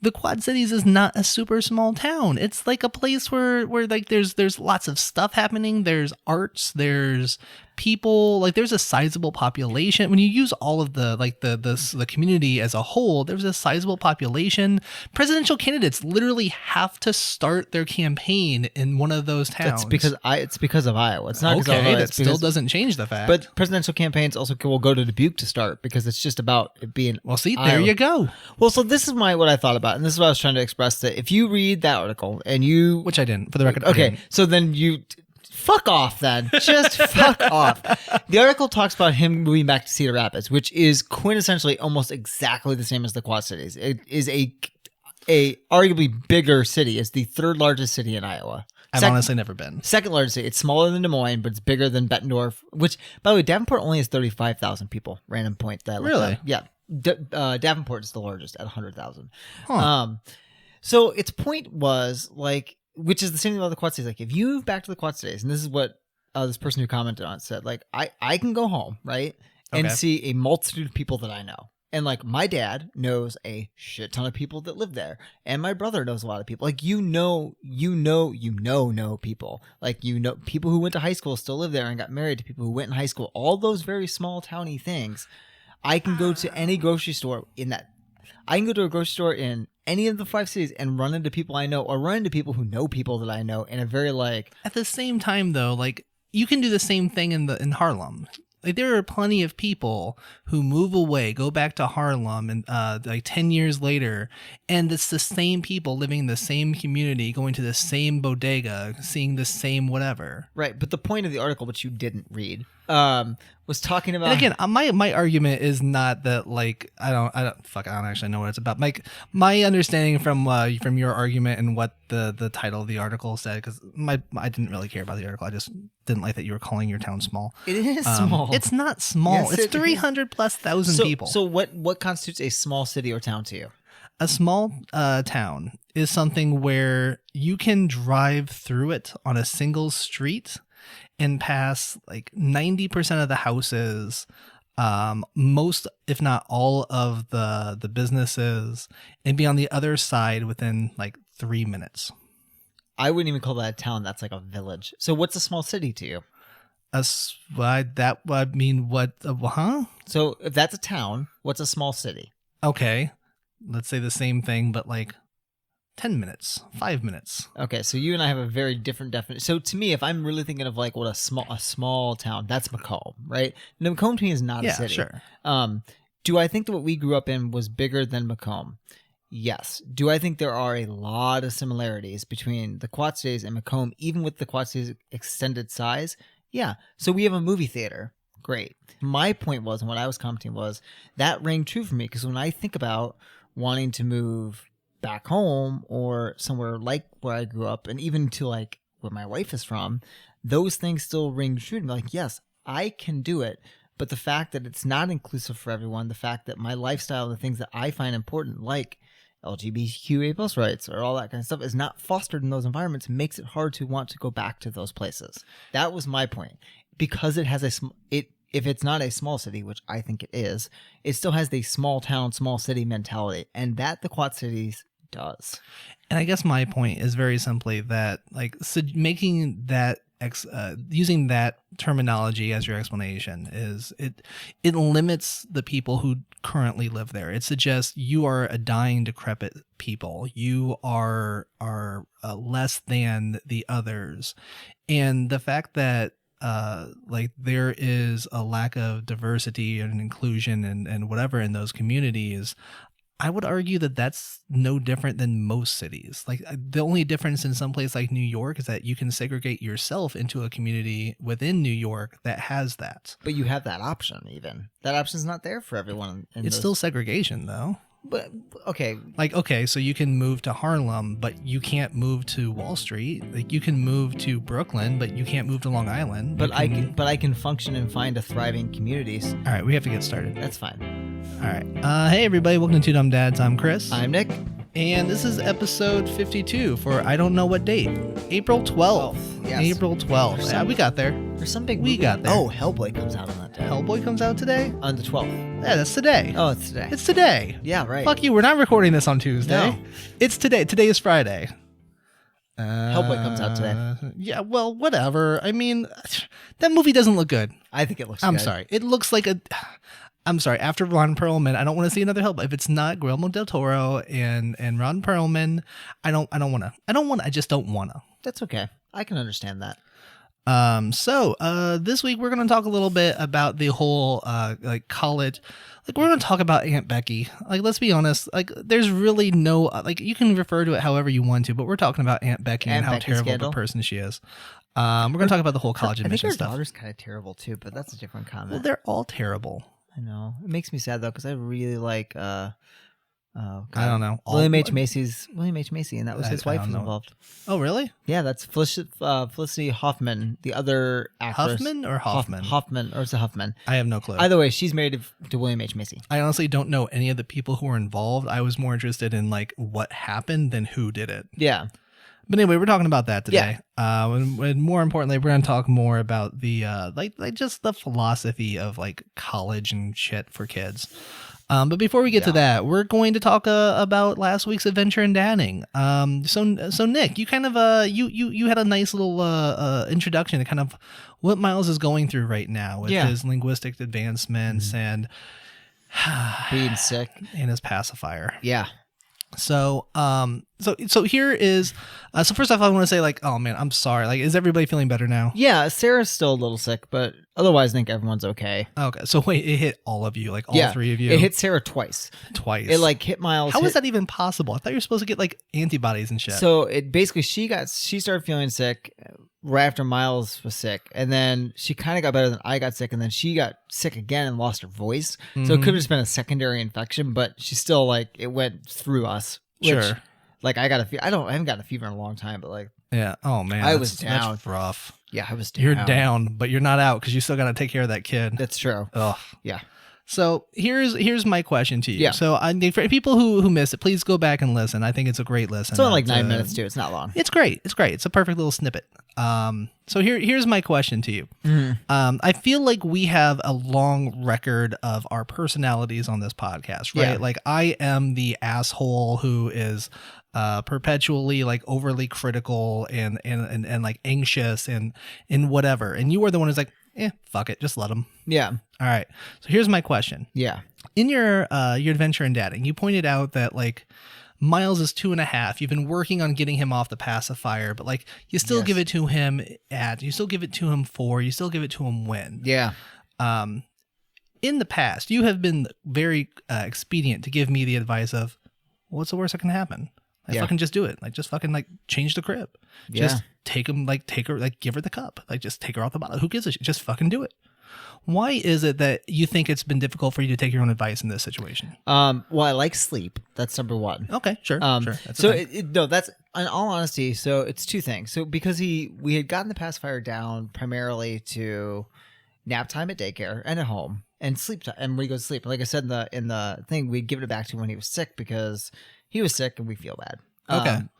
The Quad Cities is not a super small town. It's like a place where like there's lots of stuff happening. There's arts, there's people, like there's a sizable population. When you use all of the like the community as a whole, there's a sizable population. Presidential candidates literally have to start their campaign in one of those towns. It's because of Iowa. It's not okay. That still doesn't change the fact. But presidential campaigns also will go to Dubuque to start because it's just about it being. Well, see, Iowa. there you go. Well, so this is what I thought about, and this is what I was trying to express. That if you read that article and you, which I didn't, for the record. Okay, so then you. Fuck off then. Just fuck off. The article talks about him moving back to Cedar Rapids, which is quintessentially almost exactly the same as the Quad Cities. It is a arguably bigger city. It's the third largest city in Iowa. I've honestly never been. Second largest city. It's smaller than Des Moines, but it's bigger than Bettendorf, which, by the way, Davenport only has 35,000 people. Random point. Really? Yeah. Davenport is the largest at 100,000. Huh. So its point was like, which is the same thing about the Quad Cities. Like, if you move back to the Quad Cities, and this is what this person who commented on said, like, I can go home, right, and see a multitude of people that I know. And, like, my dad knows a shit ton of people that live there. And my brother knows a lot of people. Like, you know people. Like, you know, people who went to high school still live there and got married to people who went in high school. All those very small towny things. I can go to any grocery store I can go to a grocery store in any of the 5 cities and run into people I know or run into people who know people that I know in a very like... At the same time, though, like, you can do the same thing in Harlem. Like, there are plenty of people who move away, go back to Harlem, and like 10 years later, and it's the same people living in the same community, going to the same bodega, seeing the same whatever. Right, but the point of the article, which you didn't read, was talking about. And again, my argument is not that, like, I don't actually know what it's about. My understanding from your argument and what the title of the article said, because I didn't really care about the article. I just didn't like that you were calling your town small. It is small. It's not small. Yes, it's 300,000+ people. So what constitutes a small city or town to you? A small town is something where you can drive through it on a single street and pass like 90% of the houses, most, if not all of the businesses, and be on the other side within like 3 minutes. I wouldn't even call that a town. That's like a village. So what's a small city to you? That would mean what? So if that's a town, what's a small city? Okay, let's say the same thing, but like 10 minutes, 5 minutes. Okay, so you and I have a very different definition. So to me, if I'm really thinking of like what a small town, that's Macomb, right? Now, Macomb to me is not a city. Sure. Do I think that what we grew up in was bigger than Macomb? Yes. Do I think there are a lot of similarities between the Quad Cities and Macomb, even with the Quad Cities' extended size? Yeah. So we have a movie theater. Great. My point was, and what I was commenting was, that rang true for me, because when I think about wanting to move back home or somewhere like where I grew up, and even to like where my wife is from, those things still ring true to me. Like, yes, I can do it. But the fact that it's not inclusive for everyone, the fact that my lifestyle, the things that I find important, like LGBTQA plus rights or all that kind of stuff, is not fostered in those environments, makes it hard to want to go back to those places. That was my point. Because it has if it's not a small city, which I think it is, it still has the small town, small city mentality. And that the Quad Cities does. And I guess my point is very simply that, like, so making that using that terminology as your explanation is it limits the people who currently live there. It suggests you are a dying, decrepit people. You are less than the others, and the fact that like there is a lack of diversity and inclusion and whatever in those communities, I would argue that that's no different than most cities. Like, the only difference in some place like New York is that you can segregate yourself into a community within New York that has that. But you have that option. Even that option's not there for everyone. It's still segregation, though. But okay, like, okay, so you can move to Harlem, but you can't move to Wall Street. Like, you can move to Brooklyn, but you can't move to Long Island. But I can function and find a thriving communities. All right, we have to get started. That's fine. All right. Hey everybody, welcome to Two Dumb Dads. I'm Chris. I'm Nick. And this is episode 52 for I don't know what date. April 12th. Yes. April 12th. Yeah, we got there. There's some big We movie. got there. Oh, Hellboy comes out on that day. Hellboy comes out today? On the 12th. Yeah, that's today. Oh, it's today. It's today. Yeah, right. Fuck you, we're not recording this on Tuesday. No. It's today. Today is Friday. Hellboy comes out today. Yeah, well, whatever. I mean, that movie doesn't look good. I think it looks I'm good. sorry. It looks like a... I'm sorry. After Ron Perlman, I don't want to see another Hellboy. If it's not Guillermo del Toro and Ron Perlman, I don't want to. I just don't want to. That's okay. I can understand that. So this week we're going to talk a little bit about the whole like college. Like we're going to talk about Aunt Becky. Like let's be honest. Like there's really no like you can refer to it however you want to, but we're talking about Aunt Becky and how Becky terrible scandal. of a person she is. We're going to talk about the whole college I think admission her stuff. daughter's kind of terrible too, but that's a different comment. Well, they're all terrible. I know. It makes me sad though because I really like. I don't know. William H. Macy, and that was his I wife don't was know. involved. Oh, really? Yeah, that's Felicity Hoffman, the other actress. Huffman or Hoffman? Hoffman, or it's a Huffman. I have no clue. Either way, she's married to William H. Macy. I honestly don't know any of the people who were involved. I was more interested in like what happened than who did it. Yeah. But anyway, we're talking about that today. And more importantly, we're going to talk more about the like just the philosophy of like college and shit for kids. But before we get to that, we're going to talk about last week's adventure in dadding. So Nick, you kind of you had a nice little introduction to kind of what Miles is going through right now with his linguistic advancements and Being sick. and his pacifier. Yeah. So so here is so first off I want to say like, oh man, I'm sorry. Like, is everybody feeling better now? Yeah, Sarah's still a little sick, but otherwise I think everyone's okay. Okay. So wait, it hit all of you, like all three of you? It hit Sarah twice. Twice. It like hit Miles. How is that even possible? I thought you were supposed to get like antibodies and shit. So it basically she started feeling sick right after Miles was sick, and then she kind of got better than I got sick, and then she got sick again and lost her voice. So it could have just been a secondary infection, but she still like it went through us. Which, Sure. Like I haven't gotten a fever in a long time, but like Yeah. Oh man. I was down. That's rough. yeah, I was down. You're down, but you're not out because you still got to take care of that kid. That's true. Ugh. Yeah. So here's my question to you. Yeah. So I think for people who missed it, please go back and listen. I think it's a great listen. It's only like 9 minutes too. It's not long. It's great. It's great. It's a perfect little snippet. So here's my question to you. I feel like we have a long record of our personalities on this podcast, right? Yeah. Like I am the asshole who is perpetually like overly critical and like anxious and whatever. And you are the one who's like, fuck it, just let them. Yeah. All right. So here's my question. Yeah. In your adventure in dadding, you pointed out that like Miles is 2.5. You've been working on getting him off the pacifier, but like you still give it to him you still give it to him 4, you still give it to him when. Yeah. In the past, you have been very expedient to give me the advice of what's the worst that can happen? Like fucking just do it. Like just fucking like change the crib. Just take him take her give her the cup. Like just take her off the bottle. Who gives a shit? Just fucking do it. Why is it that you think it's been difficult for you to take your own advice in this situation? Well, I like sleep. That's number one. Okay, sure. Sure. That's So okay. no, that's in all honesty. So it's two things. So because we had gotten the pacifier down primarily to nap time at daycare and at home and sleep time, and when he goes to sleep. Like I said in the thing, we'd given it back to him when he was sick because he was sick and we feel bad.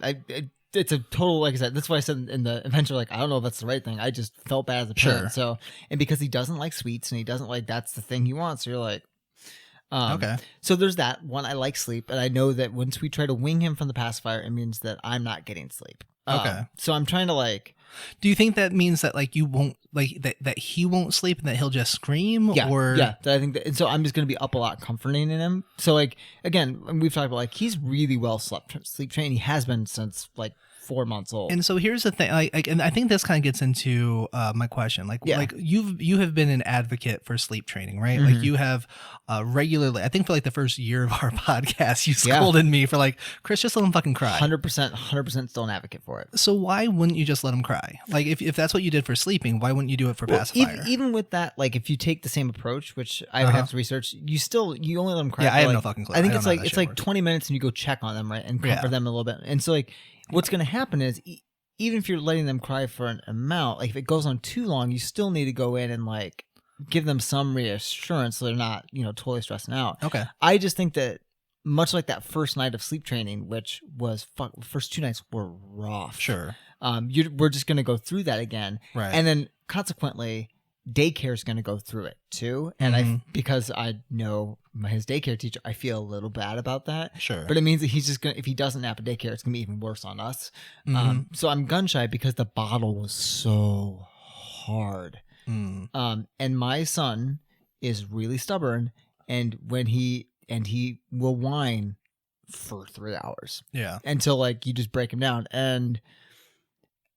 Okay. It's a total, like I said, that's why I said in the adventure, like, I don't know if that's the right thing. I just felt bad as a parent. Sure. So, and because he doesn't like sweets and he doesn't like, that's the thing he wants. So you're like, Okay. So there's that one. I like sleep, and I know that once we try to wing him from the pacifier, it means that I'm not getting sleep. Okay. So I'm trying to like. Do you think that means that like you won't like that he won't sleep and that he'll just scream? Yeah, or yeah. I think that, and so I'm just going to be up a lot comforting in him. So like again, we've talked about like he's really well sleep trained. He has been since like 4 months old. And so here's the thing, like, and I think this kind of gets into my question. Like you have been an advocate for sleep training, right? Like you have regularly. I think for like the first year of our podcast, you scolded me for like, Chris, just let him fucking cry. 100% still an advocate for it. So why wouldn't you just let him cry? Like if that's what you did for sleeping, why wouldn't you do it for pacifier? Even with that, like if you take the same approach, which I would have to research, you only let them cry. Yeah, for I have like, no fucking clue. I think don't it's know like how that it's shit like works. 20 minutes and you go check on them, right, and comfort them a little bit. And so like what's going to happen is even if you're letting them cry for an amount, like if it goes on too long, you still need to go in and like give them some reassurance so they're not, totally stressing out. Okay. I just think that much like that first night of sleep training, which was the first 2 nights were rough. Sure. We're just going to go through that again. Right. And then consequently, daycare is going to go through it too. And because I know his daycare teacher, I feel a little bad about that. Sure. But it means that he's just going to, if he doesn't nap at daycare, it's going to be even worse on us. So I'm gun shy because the bottle was so hard. And my son is really stubborn. And he will whine for 3 hours. Yeah. Until like you just break him down. And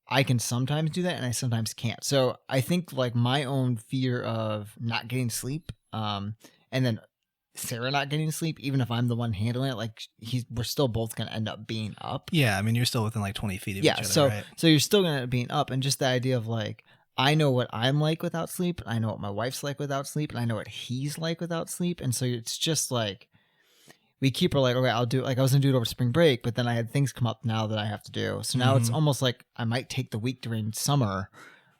I can sometimes do that and I sometimes can't. So I think like my own fear of not getting sleep, and then Sarah not getting sleep, even if I'm the one handling it, like we're still both going to end up being up. Yeah. I mean, you're still within like 20 feet of each other, right? So you're still going to end up being up. And just the idea of like, I know what I'm like without sleep. I know what my wife's like without sleep. And I know what he's like without sleep. And so it's just like, we keep her like, okay, I'll do it. Like I was going to do it over spring break, but then I had things come up now that I have to do. So now it's almost like I might take the week during summer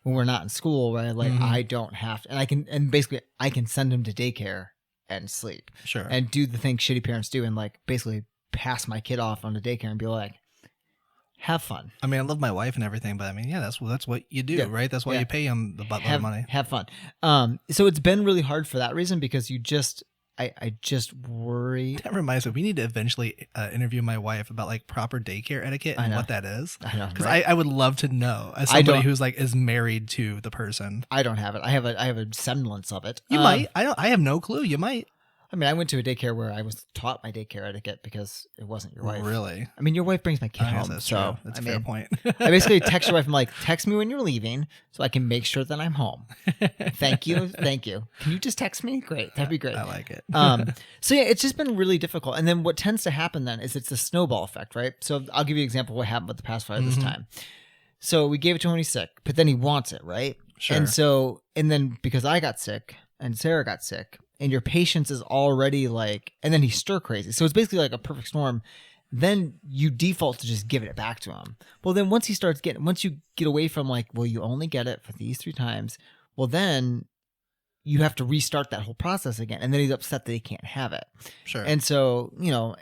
when we're not in school where I don't have to, and basically I can send him to daycare and sleep. Sure. And do the things shitty parents do and like basically pass my kid off on the daycare and be like, have fun. I mean, I love my wife and everything, but I mean, yeah, that's what you do, right? That's why you pay him the buttload of money. Have fun. So it's been really hard for that reason because I just worry. That reminds me, we need to eventually interview my wife about like proper daycare etiquette and what that is. I know, because I would love to know as somebody who's like is married to the person. I don't have it. I have a semblance of it. You might. I have no clue. You might. I mean, I went to a daycare where I was taught my daycare etiquette because it wasn't your wife. Really? I mean, your wife brings my kid home. That's so true. That's a fair point. I basically text your wife. I'm like, text me when you're leaving so I can make sure that I'm home. Thank you. Thank you. Can you just text me? Great. That'd be great. I like it. So yeah, it's just been really difficult. And then what tends to happen then is it's a snowball effect, right? So I'll give you an example of what happened with the pacifier this time. So we gave it to him when he's sick, but then he wants it, right? Sure. And then because I got sick and Sarah got sick, and your patience is already like, and then he's stir crazy. So it's basically like a perfect storm. Then you default to just giving it back to him. Well, then once you get away from like, well, you only get it for these 3 times. Well, then you have to restart that whole process again. And then he's upset that he can't have it. Sure. And so,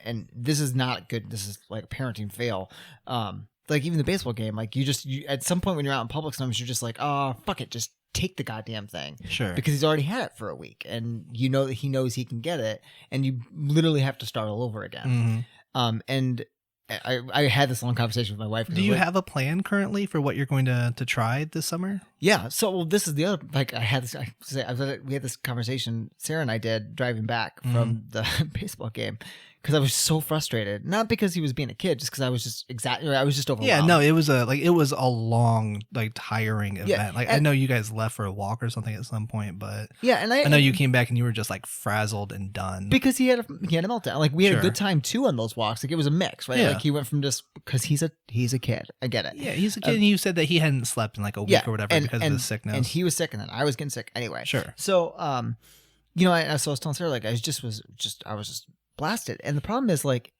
and this is not good. This is like a parenting fail. Like even the baseball game, like you at some point when you're out in public, sometimes you're just like, oh, fuck it. Just take the goddamn thing. Sure. Because he's already had it for a week and you know that he knows he can get it and you literally have to start all over again. And I had this long conversation with my wife. Do you have a plan currently for what you're going to try this summer? Yeah. So this is the other, like we had this conversation, Sarah and I did driving back from the baseball game. Because I was so frustrated, not because he was being a kid, just because I was just overwhelmed. Yeah, no, it was a long, like tiring event. Yeah, like I know you guys left for a walk or something at some point, but yeah, and I know you came back and you were just like frazzled and done because he had a meltdown. Like we had a good time too on those walks. Like it was a mix, right? Yeah. Like he went from just because he's a kid. I get it. Yeah, he's a kid. And you said that he hadn't slept in like a week or whatever because of his sickness, and he was sick, and then I was getting sick anyway. Sure. So so I was telling Sarah like I was just blasted. And the problem is like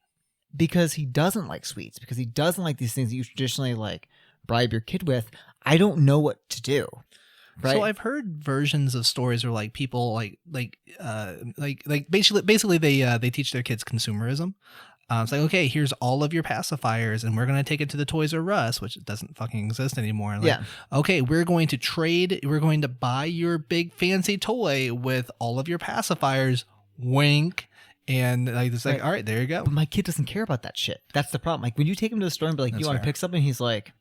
because he doesn't like sweets, because he doesn't like these things that you traditionally like bribe your kid with, I don't know what to do. Right? So I've heard versions of stories where like people basically they teach their kids consumerism. It's like, okay, here's all of your pacifiers and we're going to take it to the Toys R Us, which doesn't fucking exist anymore. Like, okay, we're going to buy your big fancy toy with all of your pacifiers. Wink. And like it's like, all right, there you go. But my kid doesn't care about that shit. That's the problem. Like when you take him to the store and be like, you want to pick something? He's like,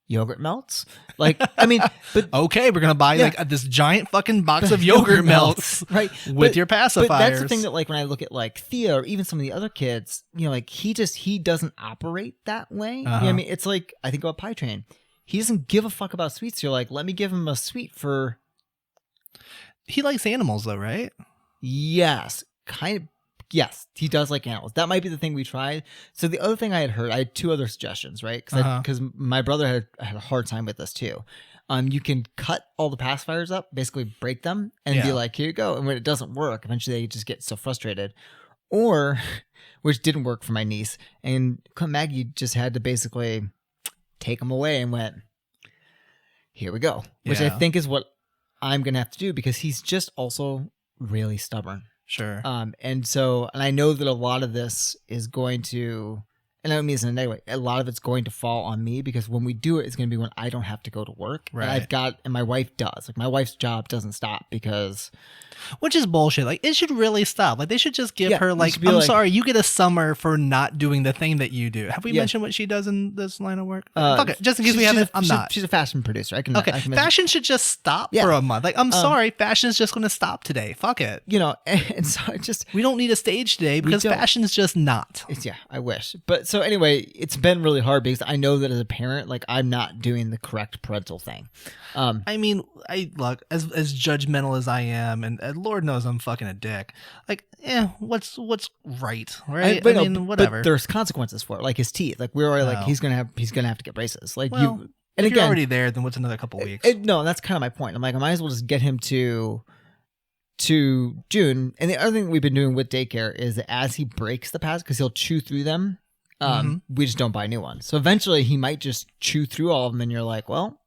yogurt melts. Like, I mean, but okay, we're gonna buy like this giant fucking box of yogurt melts, right? With your pacifiers. But that's the thing that like when I look at like Thea or even some of the other kids, like he doesn't operate that way. You know what I mean? It's like I think about Pie Train. He doesn't give a fuck about sweets. You're like, let me give him a sweet for. He likes animals though, right? Yes, kind of. Yes, he does like animals. That might be the thing we tried. So the other thing I had 2 other suggestions, right? Because my brother had a hard time with this too. You can cut all the pacifiers up, basically break them, and be like, here you go. And when it doesn't work, eventually they just get so frustrated. Or, which didn't work for my niece, and Maggie just had to basically take them away and went, here we go. Which I think is what I'm going to have to do because he's just also really stubborn. Sure. And I know that a lot of this is going to, and I don't mean this in a negative way, a lot of it's going to fall on me because when we do it, it's going to be when I don't have to go to work. Right. And my wife does. Like my wife's job doesn't stop because. Which is bullshit. Like, it should really stop. Like, they should just give her, like, be I'm like, sorry, you get a summer for not doing the thing that you do. Have we mentioned what she does in this line of work? Fuck it. Just in case we haven't, I'm not. She's a fashion producer. Okay, fashion should just stop for a month. Like, I'm sorry, fashion is just going to stop today. Fuck it. You know, and so we don't need a stage today because fashion is just not. I wish. But so anyway, it's been really hard because I know that as a parent, like, I'm not doing the correct parental thing. I mean, look, as judgmental as I am, and Lord knows I'm fucking a dick. Like, what's right, right? I mean, whatever. But there's consequences for it, like his teeth. Like we're already like he's gonna have to get braces. Like and if you're already there, then what's another couple weeks? No, that's kind of my point. I'm like, I might as well just get him to June. And the other thing we've been doing with daycare is that as he breaks the pads, because he'll chew through them, we just don't buy new ones. So eventually he might just chew through all of them, and you're like, well.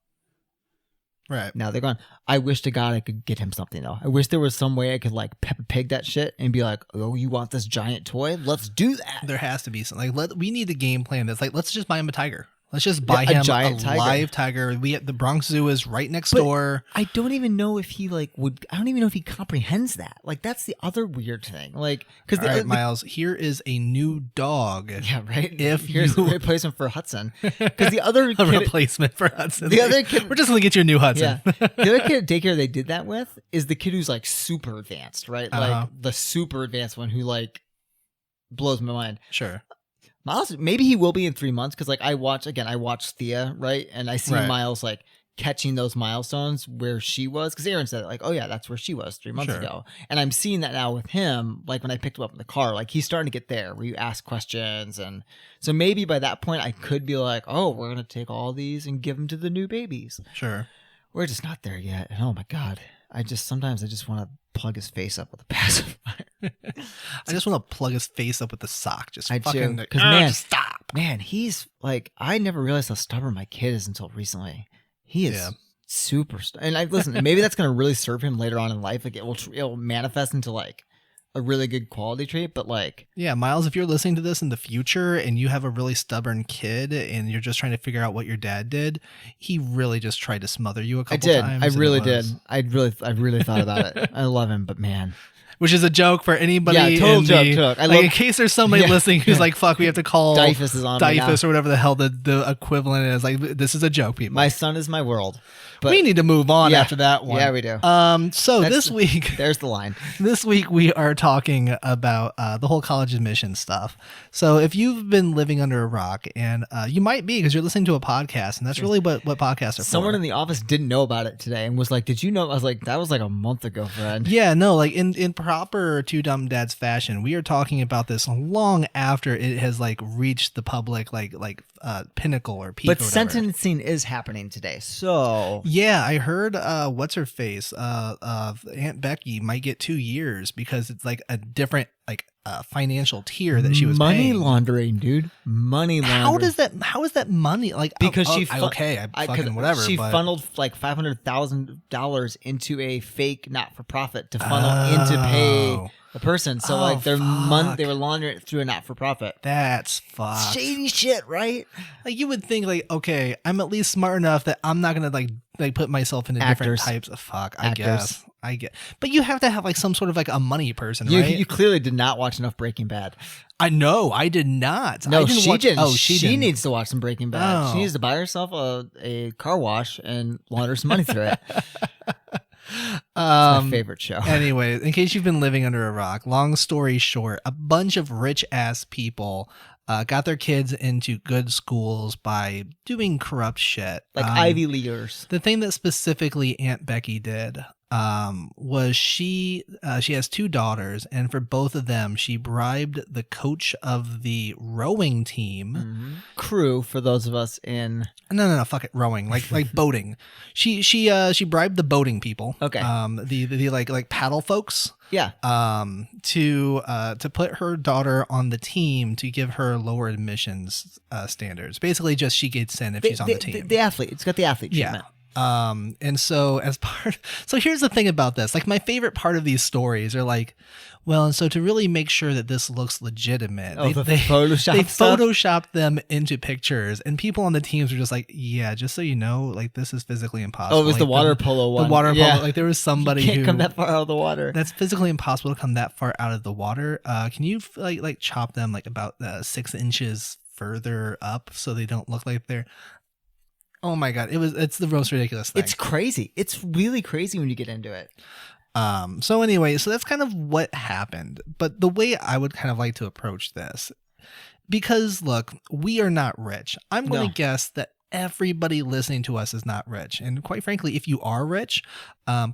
Right. Now they're gone. I wish to God I could get him something though. I wish there was some way I could like Peppa Pig that shit and be like, oh, you want this giant toy? Let's do that. There has to be something. Like, we need a game plan that's like, let's just buy him a tiger. Let's just buy him a live tiger. The Bronx Zoo is right next door. I don't even know if he I don't even know if he comprehends that. Like, that's the other weird thing. Like, because all right, Miles, here is a new dog. Yeah, right. Here's a replacement for Hudson. Because the other kid, replacement for Hudson. The other kid, we're just gonna get you a new Hudson. Yeah. The other kid at daycare they did that with is the kid who's like super advanced, right? Like the super advanced one who like blows my mind. Sure. Miles, maybe he will be in 3 months because like I watch Thea, right? And I see Miles like catching those milestones where she was, because Aaron said like, oh yeah, that's where she was 3 months ago. And I'm seeing that now with him, like when I picked him up in the car, like he's starting to get there where you ask questions. And so maybe by that point I could be like, oh, we're going to take all these and give them to the new babies. Sure. We're just not there yet. And oh my God, sometimes I just want to plug his face up with a pacifier. I just want to plug his face up with the sock. Just fucking because man, stop. Man, he's like, I never realized how stubborn my kid is until recently. He is super and I listen, maybe that's going to really serve him later on in life. Like it will manifest into like a really good quality trait, but like, yeah, Miles, if you're listening to this in the future and you have a really stubborn kid and you're just trying to figure out what your dad did, he really just tried to smother you a couple times. I really did. I really thought about it. I love him, but man. Which is a joke for anybody. Yeah, total joke. In case there's somebody listening who's like, fuck, we have to call Dyfus is on Dyfus or whatever the hell the equivalent is. Like, this is a joke, people. My son is my world. But we need to move on after that one. Yeah, we do. This week... There's the line. This week we are talking about the whole college admission stuff. So if you've been living under a rock, and you might be because you're listening to a podcast, and that's really what podcasts are for. Someone in the office didn't know about it today and was like, did you know? I was like, that was like a month ago, friend. Yeah, no, like in proper Two Dumb Dads fashion, we are talking about this long after it has like reached the public like pinnacle or peak. But sentencing is happening today, so yeah, I heard what's her face Aunt Becky might get 2 years because it's like a different like financial tier that she was money paying. Laundering, dude. Money laundering. How is that money? Like because she funneled like $500,000 into a fake not-for-profit to funnel in to pay the person. So like their money, they were laundering it through a not-for-profit. That's fucked. Shady shit, right? Like you would think like, okay, I'm at least smart enough that I'm not gonna like put myself into different types of I get, but you have to have like some sort of like a money person, right? You clearly did not watch enough Breaking Bad. I know, I did not. No, she didn't. Oh, she needs to watch some Breaking Bad. She needs to buy herself a car wash and launder some money through it. It's my favorite show. Anyway, in case you've been living under a rock, long story short, a bunch of rich ass people got their kids into good schools by doing corrupt shit. Like Ivy Leaguers. The thing that specifically Aunt Becky did was she has 2 daughters, and for both of them she bribed the coach of the rowing team crew, for those of us in no fuck it, rowing, like boating. She bribed the boating people, the like paddle folks, to put her daughter on the team to give her lower admissions standards. Basically just she gets in if she's on the team. The athlete, it's got the athlete treatment. And so so here's the thing about this. Like my favorite part of these stories are like, well, and so to really make sure that this looks legitimate, they photoshopped them into pictures, and people on the teams were just like, yeah, just so you know, like this is physically impossible. Oh, it was like, the water polo one. The water polo. Like there was somebody you can't who come that far out of the water. That's physically impossible to come that far out of the water. Can you like chop them like about 6 inches further up so they don't look like they're. Oh my God. It's the most ridiculous thing. It's crazy. It's really crazy when you get into it. So anyway, so that's kind of what happened. But the way I would kind of like to approach this, because look, we are not rich. I'm going to guess that everybody listening to us is not rich. And quite frankly, if you are rich,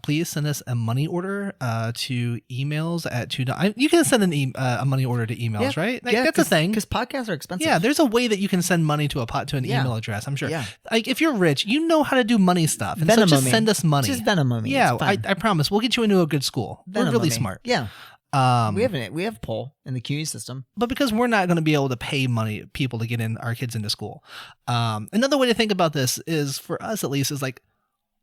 please send us a money order to emails at $2. You can send a money order to emails, right? Like, that's a thing. Because podcasts are expensive. Yeah, there's a way that you can send money to an email address, I'm sure. Yeah. Like if you're rich, you know how to do money stuff. And so just send us money. Just Venmo me. Yeah, I promise. We'll get you into a good school. We're really smart. Yeah. We have poll in the QE system, but because we're not going to be able to pay people to get our kids into school. Another way to think about this is, for us at least, is like,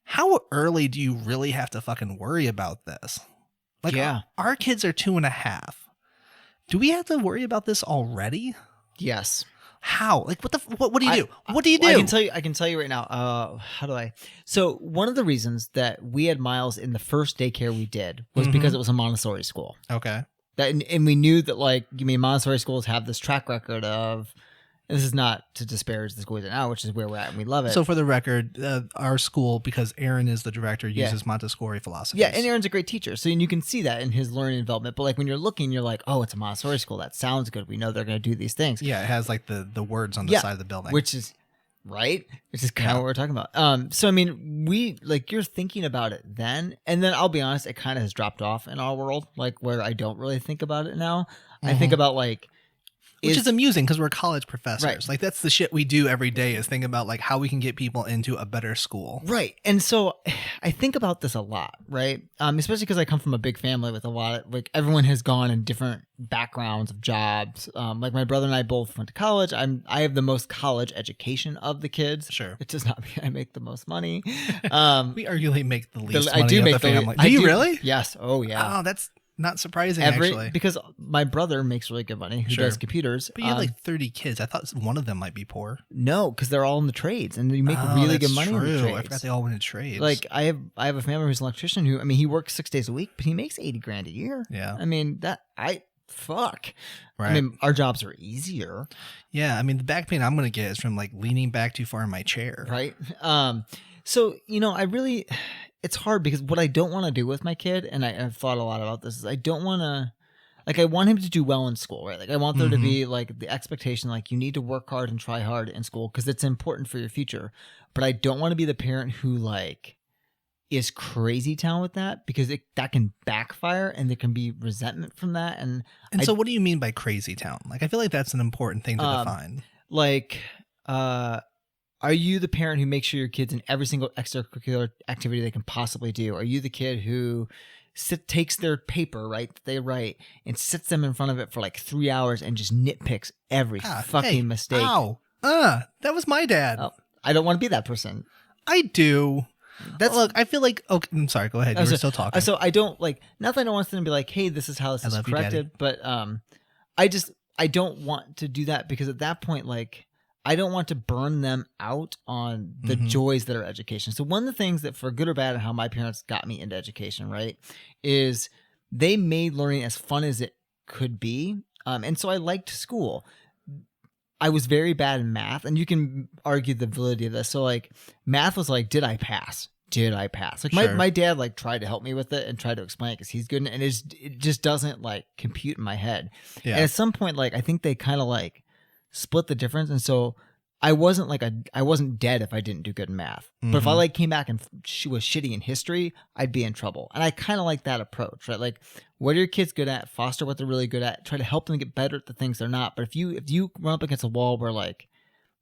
how early do you really have to fucking worry about this? Like, our kids are 2.5. Do we have to worry about this already? Yes. How? Like, what do you do? What do you do? I can tell you right now. How do I? So one of the reasons that we had Miles in the first daycare we did was because it was a Montessori school. Okay. And we knew that, like, Montessori schools have this track record of. And this is not to disparage the school we're in now, which is where we're at, and we love it. So for the record, our school, because Aaron is the director, uses Montessori philosophy. Yeah, and Aaron's a great teacher, so you can see that in his learning and development. But like when you're looking, you're like, oh, it's a Montessori school. That sounds good. We know they're going to do these things. Yeah, it has like the words on the side of the building, which is right. Which is kind of what we're talking about. So I mean, you're thinking about it then, and then I'll be honest, it kind of has dropped off in our world, like where I don't really think about it now. I think about like. Which is amusing because we're college professors. Right. Like that's the shit we do every day, is think about like how we can get people into a better school. Right. And so I think about this a lot, right? Especially because I come from a big family with a lot of, like, everyone has gone in different backgrounds of jobs. Like my brother and I both went to college. I have the most college education of the kids. Sure. It does not mean I make the most money. We arguably make the least money I do of make the family. Do you really? Yes. Oh yeah. Oh, that's not surprising, actually. Because my brother makes really good money, who does computers. But you have like 30 kids. I thought one of them might be poor. No, because they're all in the trades, and you make really good money in the trades. I forgot they all went in trades. Like I have a family who's an electrician who, I mean, he works 6 days a week, but he makes $80,000 a year. Yeah. I mean, fuck. Right. I mean, our jobs are easier. Yeah. I mean, the back pain I'm going to get is from like leaning back too far in my chair. Right. So, it's hard because what I don't want to do with my kid, and I've thought a lot about this, is I don't want to, like, I want him to do well in school, right? Like, I want there to be, like, the expectation, like, you need to work hard and try hard in school because it's important for your future. But I don't want to be the parent who, like, is crazy town with that, because that can backfire and there can be resentment from that. And so what do you mean by crazy town? Like, I feel like that's an important thing to define. Like, are you the parent who makes sure your kid's in every single extracurricular activity they can possibly do? Are you the kid who takes their paper, right, that they write, and sits them in front of it for like 3 hours and just nitpicks every fucking mistake? Ow. That was my dad. Oh, I don't want to be that person. I do. Look, I feel like, okay, I'm sorry, go ahead. You were still talking. So I don't, like, not that I don't want them to be like, hey, this is how this is corrected, but I don't want to do that, because at that point, like, I don't want to burn them out on the joys that are education. So one of the things that, for good or bad, and how my parents got me into education, right, is they made learning as fun as it could be. And so I liked school. I was very bad in math, and you can argue the validity of this. So like math was like, did I pass? Did I pass? Like my dad like tried to help me with it and tried to explain it because he's good, and it just doesn't like compute in my head. Yeah. And at some point, like, I think they kind of like split the difference, and so I wasn't dead if I didn't do good in math. But if I like came back and she was shitty in history, I'd be in trouble. And I kind of like that approach, right? Like, what are your kids good at? Foster what they're really good at. Try to help them get better at the things they're not. But if you run up against a wall where like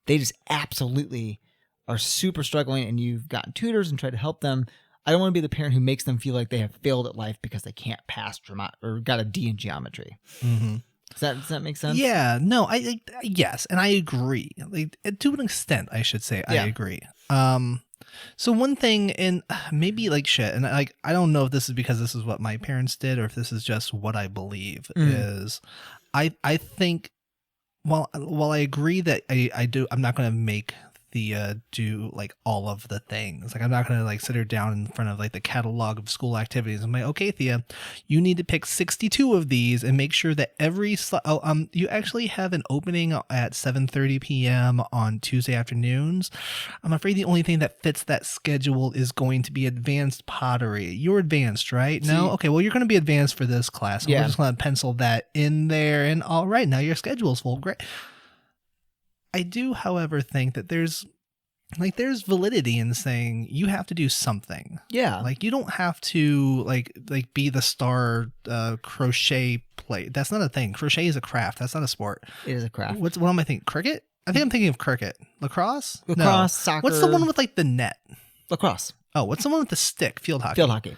they just absolutely are super struggling, and you've gotten tutors and tried to help them, I don't want to be the parent who makes them feel like they have failed at life because they can't pass or got a D in geometry. Does that make sense? Yeah, no, yes, and I agree. Like, to an extent, I should say, I agree. So one thing, and maybe like shit, and like I don't know if this is because this is what my parents did or if this is just what I believe, is I think while I agree that I'm not going to make Thea do like all of the things. Like I'm not going to like sit her down in front of like the catalog of school activities. I'm like, okay, Thea, you need to pick 62 of these and make sure that you actually have an opening at 7:30 p.m. on Tuesday afternoons. I'm afraid the only thing that fits that schedule is going to be advanced pottery. You're advanced, right? No? Okay, well, you're going to be advanced for this class. So we're just going to pencil that in there. And all right, now your schedule's full. Great. I do, however, think that there's validity in saying you have to do something. Yeah. Like you don't have to like be the star crochet play. That's not a thing. Crochet is a craft. That's not a sport. It is a craft. What am I thinking? Cricket? I think I'm thinking of cricket. Lacrosse? Lacrosse, soccer. What's the one with like the net? Lacrosse. Oh, what's the one with the stick? Field hockey. Field hockey.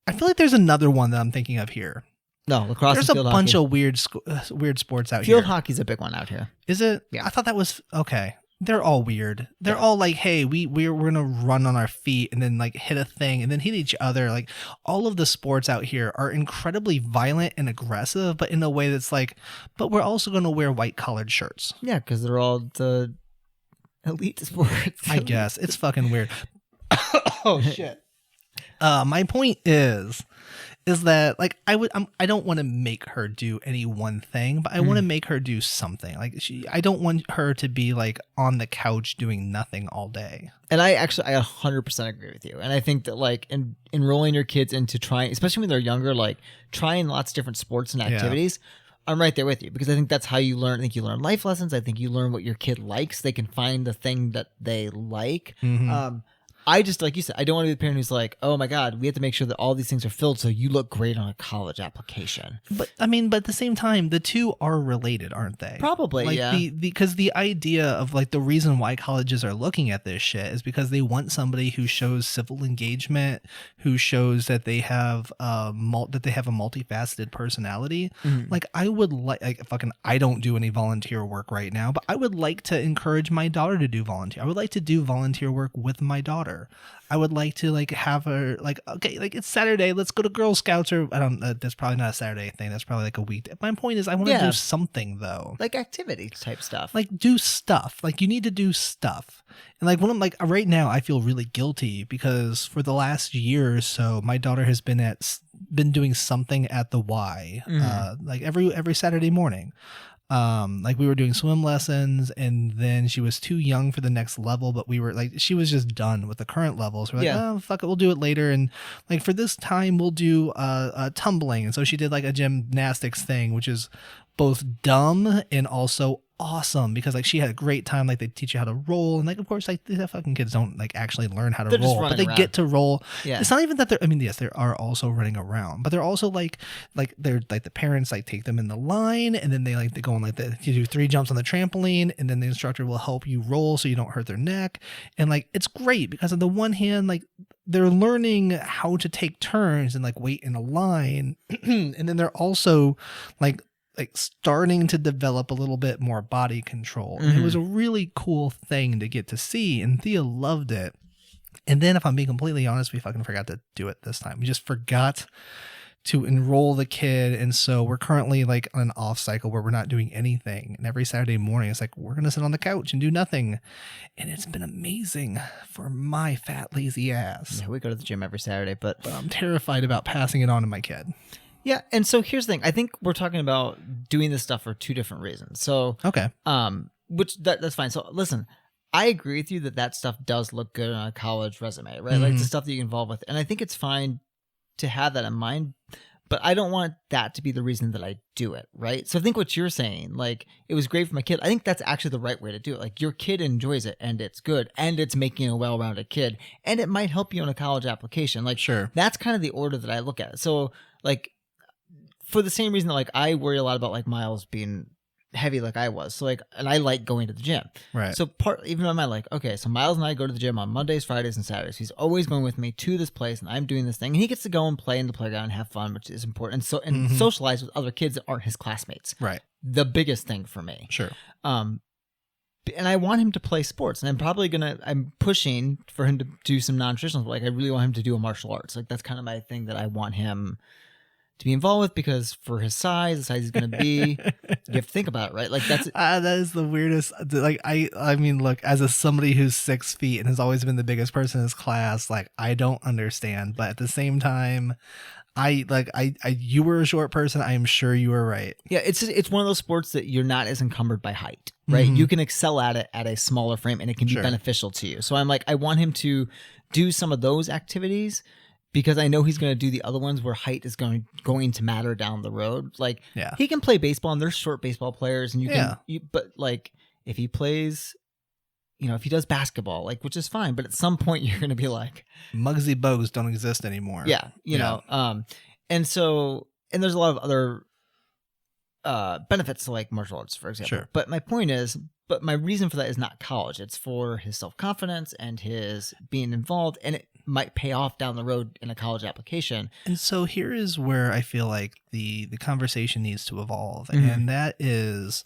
I feel like there's another one that I'm thinking of here. No, lacrosse. There's and a field bunch hockey. of weird sports out here. Field hockey's a big one out here. Is it? Yeah. I thought that was okay. They're all weird. They're all like, hey, we're gonna run on our feet and then like hit a thing and then hit each other. Like all of the sports out here are incredibly violent and aggressive, but in a way that's like, but we're also gonna wear white collared shirts. Yeah, because they're all the elite sports. I guess it's fucking weird. Oh shit. My point is that like I don't want to make her do any one thing, but I want to make her do something. Like I don't want her to be like on the couch doing nothing all day. And I 100% agree with you. And I think that like enrolling your kids into trying, especially when they're younger, like trying lots of different sports and activities. Yeah. I'm right there with you because I think that's how you learn. I think you learn life lessons. I think you learn what your kid likes. They can find the thing that they like. I just, like you said, I don't want to be the parent who's like, oh my God, we have to make sure that all these things are filled so you look great on a college application. But I mean, but at the same time, the two are related, aren't they? Probably, like, yeah. Because the idea of like the reason why colleges are looking at this shit is because they want somebody who shows civil engagement, who shows that they have a multifaceted personality. Like I would I don't do any volunteer work right now, but I would like to encourage my daughter to do volunteer. I would like to do volunteer work with my daughter. I would like to like have her like, okay, like it's Saturday, let's go to Girl Scouts, or I don't that's probably not a Saturday thing, that's probably like a weekday. My point is I want to do something though, like activity type stuff, like do stuff. Like you need to do stuff. And like when I'm like right now I feel really guilty because for the last year or so my daughter has been doing something at the Y like every Saturday morning. Like we were doing swim lessons and then she was too young for the next level, but we were like, she was just done with the current levels. We're like, oh, fuck it, we'll do it later. And like for this time we'll do tumbling. And so she did like a gymnastics thing, which is both dumb and also awesome because like she had a great time. Like they teach you how to roll, and like of course like these fucking kids don't like actually learn how to roll, but they get to roll. It's not even that they're, I mean, yes, they are also running around, but they're also like they're like the parents like take them in the line, and then they go on like you do 3 jumps on the trampoline, and then the instructor will help you roll so you don't hurt their neck. And like it's great because on the one hand like they're learning how to take turns and like wait in a line and then they're also like starting to develop a little bit more body control. And it was a really cool thing to get to see, and Thea loved it. And then if I'm being completely honest, we fucking forgot to do it this time. We just forgot to enroll the kid, and so we're currently like on an off cycle where we're not doing anything. And every Saturday morning it's like we're gonna sit on the couch and do nothing, and it's been amazing for my fat lazy ass. Yeah, we go to the gym every Saturday, but I'm terrified about passing it on to my kid. Yeah, and so here's the thing. I think we're talking about doing this stuff for 2 different reasons. So okay, which that's fine. So listen, I agree with you that stuff does look good on a college resume, right? Like the stuff that you get involved with, and I think it's fine to have that in mind. But I don't want that to be the reason that I do it, right? So I think what you're saying, like it was great for my kid. I think that's actually the right way to do it. Like your kid enjoys it, and it's good, and it's making a well-rounded kid, and it might help you on a college application. Like sure, that's kind of the order that I look at it. So like. For the same reason that like I worry a lot about like Miles being heavy like I was. So like, and I like going to the gym. Right. So even on my like, okay, so Miles and I go to the gym on Mondays, Fridays, and Saturdays. He's always going with me to this place, and I'm doing this thing, and he gets to go and play in the playground and have fun, which is important. And so and socialize with other kids that aren't his classmates. Right. The biggest thing for me. Sure. and I want him to play sports, and I'm pushing for him to do some non-traditional. Like I really want him to do a martial arts. Like that's kind of my thing that I want him to be involved with, because for his size, the size he's going to be, you have to think about it, right? Like that's that is the weirdest. Like I mean, look, as somebody who's 6 feet and has always been the biggest person in his class, like I don't understand, but at the same time, you were a short person. I am sure you were right. Yeah, it's one of those sports that you're not as encumbered by height, right? You can excel at it at a smaller frame, and it can be beneficial to you. So I'm like, I want him to do some of those activities, because I know he's going to do the other ones where height is going to matter down the road. Like he can play baseball, and there's short baseball players, and but like if he plays, if he does basketball, like, which is fine, but at some point you're going to be like, Muggsy Bogues don't exist anymore. Yeah. You know, and there's a lot of other benefits to like martial arts, for example. Sure. But my reason for that is not college. It's for his self-confidence and his being involved, and it might pay off down the road in a college application. And so here is where I feel like the conversation needs to evolve. And that is,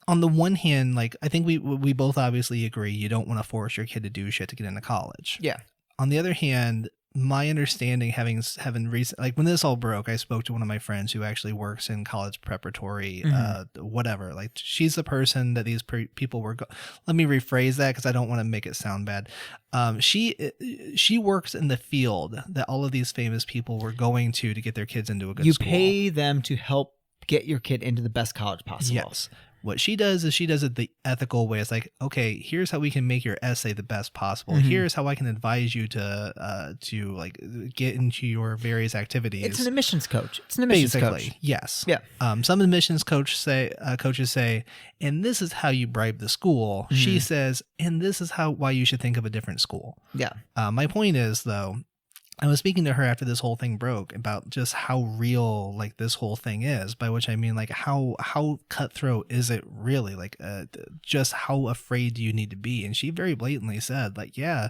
on the one hand, like I think we both obviously agree you don't want to force your kid to do shit to get into college. Yeah. On the other hand, my understanding, having recent, like when this all broke, I spoke to one of my friends who actually works in college preparatory, whatever. Like she's the person that these people were. Let me rephrase that because I don't want to make it sound bad. She works in the field that all of these famous people were going to get their kids into a good school. You pay them to help get your kid into the best college possible. Yes. What she does is she does it the ethical way. It's like, okay, here's how we can make your essay the best possible. Here's how I can advise you to like get into your various activities. It's an admissions coach. Coach. Yes. Yeah. Some admissions coaches say, and this is how you bribe the school. She says, and this is why you should think of a different school. Yeah. My point is, though, I was speaking to her after this whole thing broke about just how real like this whole thing is, by which I mean like how cutthroat is it really, like just how afraid do you need to be? And she very blatantly said like, yeah,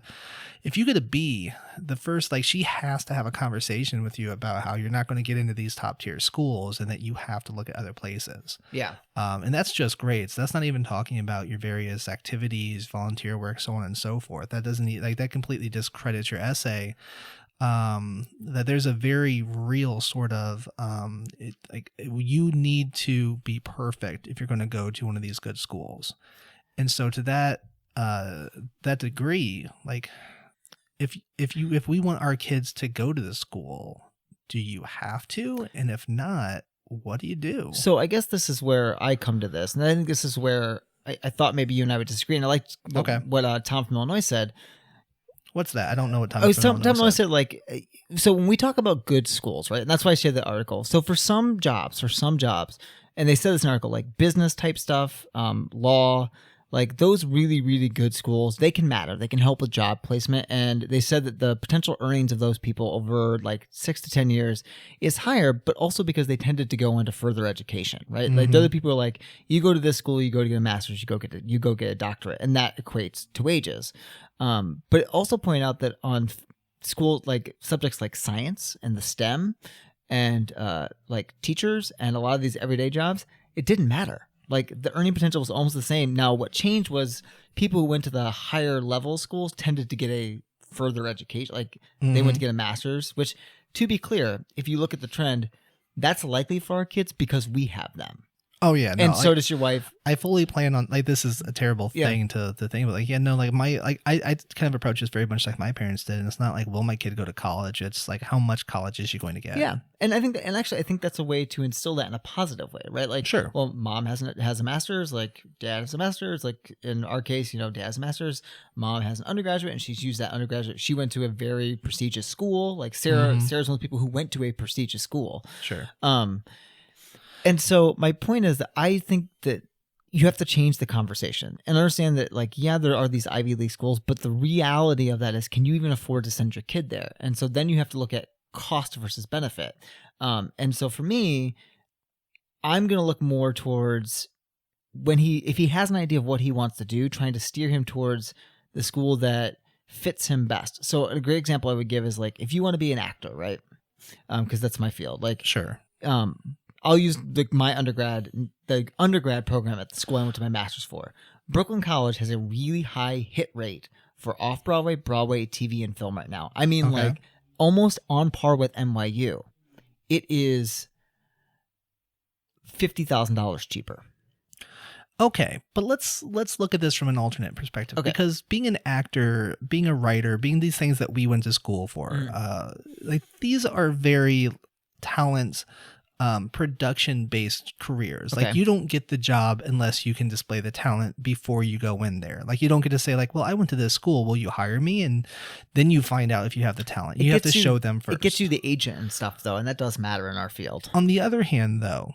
if you get a B, the first, like she has to have a conversation with you about how you're not going to get into these top tier schools and that you have to look at other places. Yeah. And that's just great. So that's not even talking about your various activities, volunteer work, so on and so forth. That doesn't like that completely discredits your essay. That there's a very real sort of you need to be perfect if you're going to go to one of these good schools. And so to that degree, like if we want our kids to go to the school, do you have to? And if not, what do you do? So I guess this is where I come to this, and I think this is where I thought maybe you and I would disagree. And I liked what Tom from Illinois said. What's that? I don't know what Tom Illinois said. Like, so when we talk about good schools, right? And that's why I shared the article. So for some jobs, and they said this in an article, like business type stuff, law, like those really, really good schools, they can matter. They can help with job placement. And they said that the potential earnings of those people over like 6 to 10 years is higher, but also because they tended to go into further education, right? Like the other people are like, you go to this school, you go to get a master's, you go get a doctorate, and that equates to wages. But also point out that on school, like subjects like science and the STEM and like teachers and a lot of these everyday jobs, it didn't matter. Like the earning potential was almost the same. Now, what changed was people who went to the higher level schools tended to get a further education. Like they went to get a master's, which, to be clear, if you look at the trend, that's likely for our kids because we have them. Oh yeah, no, and so does your wife. I fully plan on, like, this is a terrible thing to think, but like, yeah, no, like I kind of approach this very much like my parents did, and it's not like, will my kid go to college? It's like, how much college is she going to get? Yeah, and I think, I think that's a way to instill that in a positive way, right? Like, sure, well, mom has a master's, like dad has a master's, like in our case, dad has a master's, mom has an undergraduate, and she's used that undergraduate. She went to a very prestigious school, like Sarah's one of the people who went to a prestigious school. Sure. And so my point is that I think that you have to change the conversation and understand that, like, yeah, there are these Ivy League schools, but the reality of that is, can you even afford to send your kid there? And so then you have to look at cost versus benefit. And so for me, I'm going to look more towards if he has an idea of what he wants to do, trying to steer him towards the school that fits him best. So a great example I would give is, like, if you want to be an actor, right? Because that's my field. Like, sure. I'll use the undergrad program at the school I went to my master's for. Brooklyn College has a really high hit rate for off-Broadway, Broadway, TV, and film right now. I mean, Okay. like almost on par with NYU. It is $50,000 cheaper. Okay, but let's look at this from an alternate perspective, Okay. because being an actor, being a writer, being these things that we went to school for, like these are very talent production based careers. Okay. Like you don't get the job unless you can display the talent before you go in there. Like you don't get to say like, well, I went to this school, will you hire me? And then you find out if you have the talent. You have to show them first. It gets you the agent and stuff though, and that does matter in our field. On the other hand though,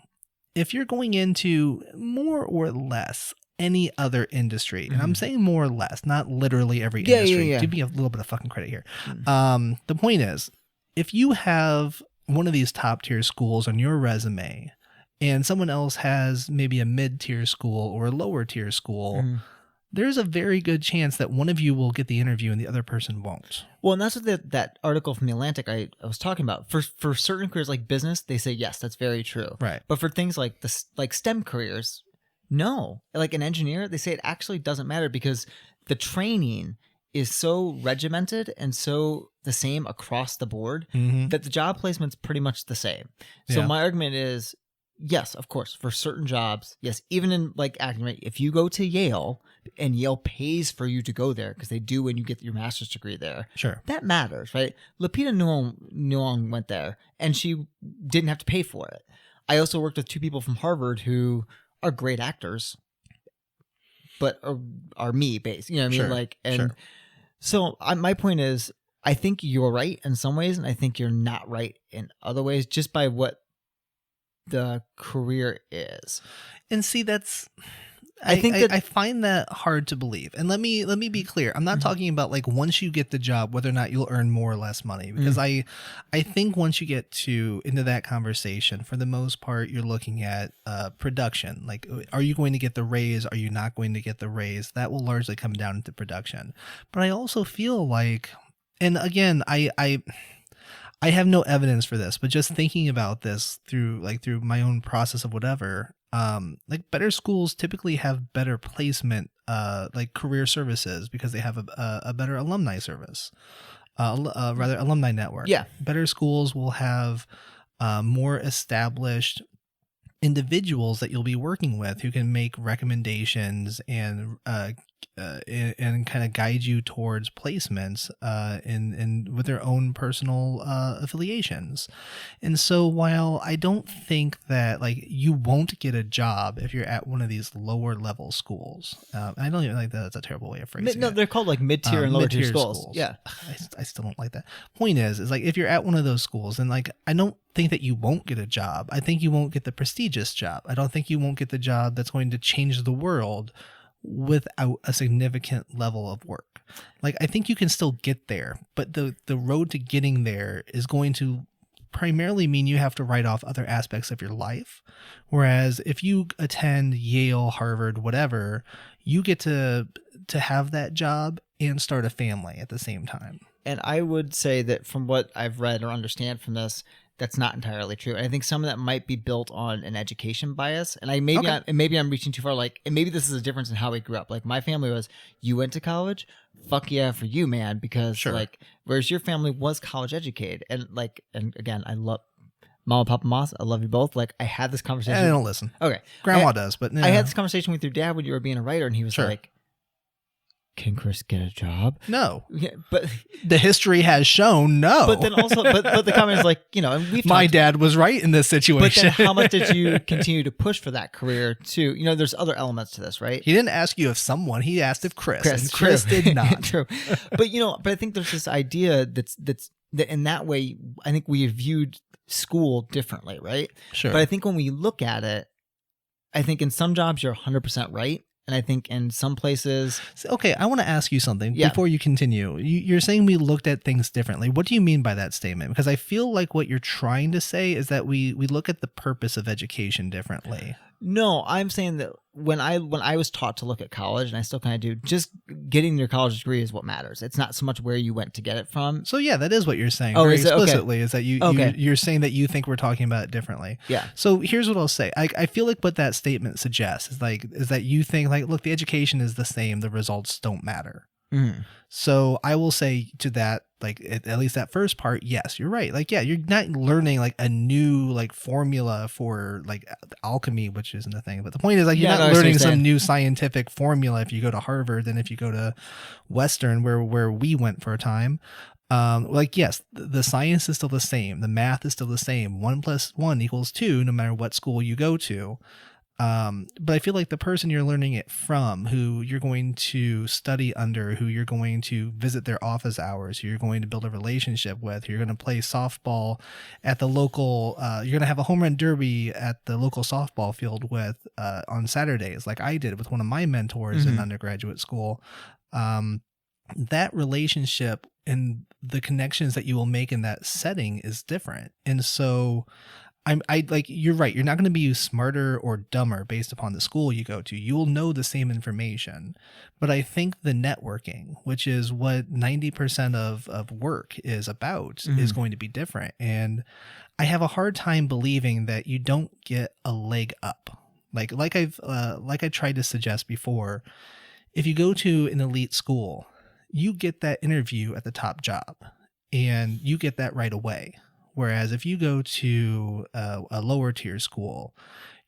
if you're going into more or less any other industry, and I'm saying more or less, not literally every industry. Yeah. Give me a little bit of fucking credit here. The point is, if you have one of these top tier schools on your resume and someone else has maybe a mid tier school or a lower tier school, there's a very good chance that one of you will get the interview and the other person won't. Well, and that's what that article from The Atlantic I was talking about. For certain careers like business, they say yes, that's very true. Right. But for things like like STEM careers, no. Like an engineer, they say it actually doesn't matter because the training is so regimented and so the same across the board that the job placement's pretty much the same. So Yeah. my argument is, yes, of course, for certain jobs, yes, even in like acting, right? If you go to Yale and Yale pays for you to go there because they do when you get your master's degree there, Sure. that matters, right? Lupita Nyong went there and she didn't have to pay for it. I also worked with two people from Harvard who are great actors, but are me based, you know what I mean? Sure, Like, and sure. so my point is, I think you're right in some ways, and I think you're not right in other ways, just by what the career is. And see, that's I think that- I find that hard to believe. And let me be clear. I'm not talking about like once you get the job, whether or not you'll earn more or less money. Because I think once you get into that conversation, for the most part, you're looking at production. Like, are you going to get the raise? Are you not going to get the raise? That will largely come down to production. But I also feel like, and again, I have no evidence for this, but just thinking about this through my own process of whatever, like better schools typically have better placement, like career services, because they have a better alumni service, rather alumni network. Yeah. Better schools will have more established individuals that you'll be working with who can make recommendations and kind of guide you towards placements in with their own personal affiliations. And so while I don't think that like you won't get a job if you're at one of these lower level schools, I don't even like that. That's a terrible way of phrasing No, it. they're called like mid-tier and lower tier mid-tier schools. Yeah. I still don't like that. Point is like if you're at one of those schools, and like I don't think that you won't get a job. I think you won't get the prestigious job. I don't think you won't get the job that's going to change the world without a significant level of work. Like I think you can still get there, but the road to getting there is going to primarily mean you have to write off other aspects of your life. Whereas if you attend Yale, Harvard, whatever, you get to have that job and start a family at the same time. And I would say that from what I've read or understand from this, that's not entirely true. And I think some of that might be built on an education bias. And maybe I'm reaching too far. Like, and maybe this is a difference in how we grew up. Like my family was, you went to college, fuck yeah for you, man. Because Sure. like, whereas your family was college educated, and like, and again, I love Mama, Papa, Moss. I love you both. Like I had this conversation. I don't listen. Okay, Grandma does, but I had this conversation with your dad when you were being a writer, and he was Sure. like, "Can Chris get a job?" No. Yeah, but The history has shown no. but then also, but the comment is like, you know, and we've my talked- dad was right in this But situation. then how much did you continue to push for that career too? You know, there's other elements to this, right? He didn't ask you if someone, he asked if Chris, and true. Chris did not. True. But you know, but I think there's this idea that in that way, I think we viewed school differently, right? Sure. But I think when we look at it, I think in some jobs you're 100% right. And I think in some places... Okay, I want to ask you something Yeah. before you continue. You're saying we looked at things differently. What do you mean by that statement? Because I feel like what you're trying to say is that we look at the purpose of education differently. No, I'm saying that when I was taught to look at college, and I still kind of do, just getting your college degree is what matters. It's not so much where you went to get it from. So yeah, that is what you're saying. Oh, very is it? Okay. Explicitly is that you're saying that you think we're talking about it differently. Yeah. So here's what I'll say. I feel like what that statement suggests is that you think like, look, the education is the same, the results don't matter. Mhm. So I will say to that, like at least that first part, yes, you're right. Like, yeah, you're not learning like a new like formula for like alchemy, which isn't a thing. But the point is like you're not learning some new scientific formula if you go to Harvard than if you go to Western, where we went for a time. Like, yes, the science is still the same. The math is still the same. 1 + 1 = 2, no matter what school you go to. But I feel like the person you're learning it from, who you're going to study under, who you're going to visit their office hours, who you're going to build a relationship with, who you're going to play softball at the local, you're going to have a home run derby at the local softball field with, on Saturdays, like I did with one of my mentors in undergraduate school. That relationship and the connections that you will make in that setting is different. And so I like, you're right. You're not going to be smarter or dumber based upon the school you go to. You will know the same information, but I think the networking, which is what 90% of work is about, is going to be different. And I have a hard time believing that you don't get a leg up. Like I tried to suggest before, if you go to an elite school, you get that interview at the top job and you get that right away. Whereas if you go to a lower tier school,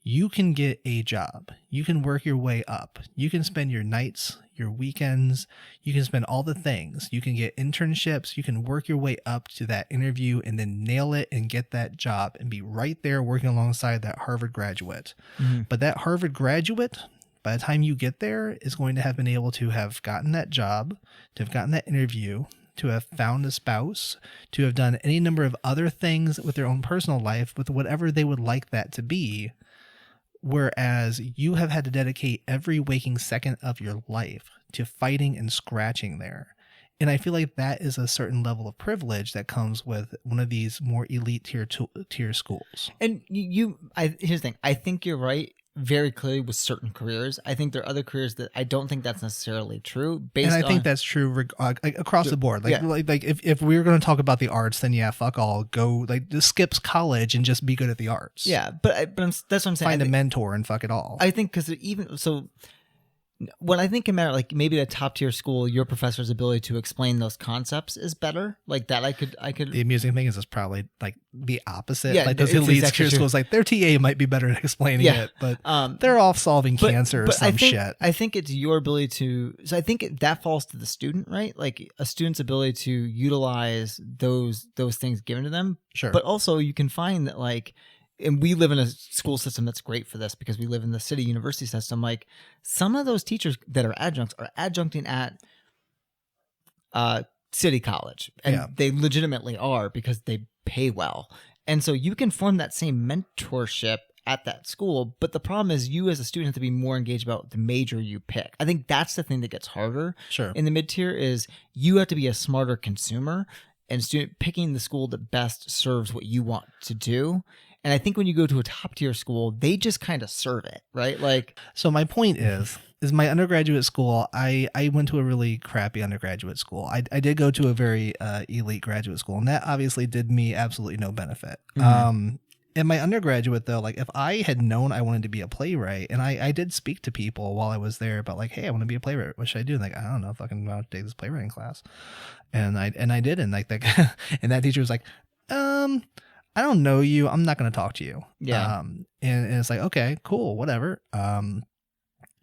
you can get a job. You can work your way up. You can spend your nights, your weekends. You can spend all the things. You can get internships. You can work your way up to that interview and then nail it and get that job and be right there working alongside that Harvard graduate. But that Harvard graduate, by the time you get there, is going to have been able to have gotten that job, to have gotten that interview, to have found a spouse, to have done any number of other things with their own personal life, with whatever they would like that to be. Whereas you have had to dedicate every waking second of your life to fighting and scratching there. And I feel like that is a certain level of privilege that comes with one of these more elite tier schools. And here's the thing. I think you're right very clearly with certain careers. I think there are other careers that I don't think that's necessarily true. And I think that's true across the board. Like if we were going to talk about the arts, then yeah, fuck all. Go just skips college and just be good at the arts. Yeah, but that's what I'm saying. Find a mentor and fuck it all. I think because even so, when I think about like maybe a top tier school, your professor's ability to explain those concepts is better. Like that, I could. The amusing thing is, it's probably like the opposite. Yeah, like those elite tier schools, like their TA might be better at explaining it, but they're off solving cancer or some shit. I think it's your ability to. So I think that falls to the student, right? Like a student's ability to utilize those things given to them. Sure, but also you can find that like. And we live in a school system that's great for this because we live in the city university system. Like some of those teachers that are adjuncts are adjuncting at city college, and they legitimately are because they pay well. And so you can form that same mentorship at that school. But the problem is you as a student have to be more engaged about the major you pick. I think that's the thing that gets harder in the mid-tier is you have to be a smarter consumer and student picking the school that best serves what you want to do. And I think when you go to a top tier school, they just kind of serve it, right? Like, so my point is my undergraduate school, I went to a really crappy undergraduate school. I did go to a very elite graduate school, and that obviously did me absolutely no benefit. In my undergraduate though, like if I had known I wanted to be a playwright, and I did speak to people while I was there about like, hey, I want to be a playwright. What should I do? And like, I don't know, fucking want to take this playwriting class. And I did, and like that and that teacher was like, I don't know you. I'm not going to talk to you. Yeah. And it's like, okay, cool, whatever.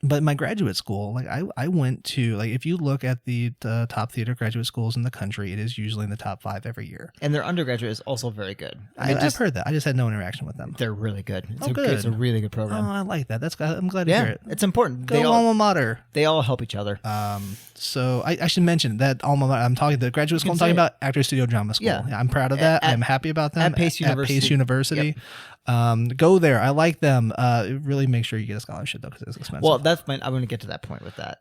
But in my graduate school, like I went to, like, if you look at the top theater graduate schools in the country, it is usually in the top 5 every year. And their undergraduate is also very good. I've heard that. I just had no interaction with them. They're really good. Good. It's a really good program. Oh, I like that. I'm glad to hear it. It's important. Go alma mater. They all help each other. So I should mention that alma mater, the graduate school I'm talking about, Actor Studio Drama School. Yeah. I'm proud of that. I'm happy about them. At Pace University. Yep. Go there. I like them. Really make sure you get a scholarship though, because it's expensive. Well, I'm going to get to that point with that.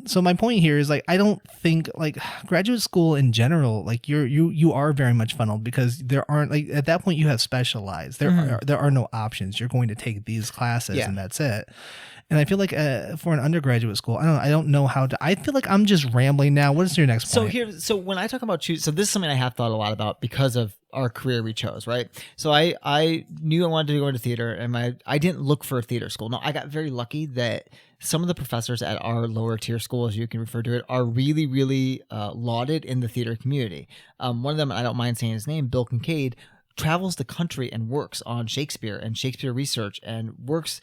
So my point here is, like, I don't think, like, graduate school in general, like you are very much funneled, because there aren't, like, at that point you have specialized. There are no options. You're going to take these classes and that's it. And I feel like for an undergraduate school, I don't know how to. I feel like I'm just rambling now. What is your next point? So when I talk about choose, so this is something I have thought a lot about because of our career we chose, right? So I knew I wanted to go into theater, and I didn't look for a theater school. No, I got very lucky that some of the professors at our lower tier school, as you can refer to it, are really, really lauded in the theater community. One of them, I don't mind saying his name, Bill Kincaid, travels the country and works on Shakespeare and Shakespeare research and works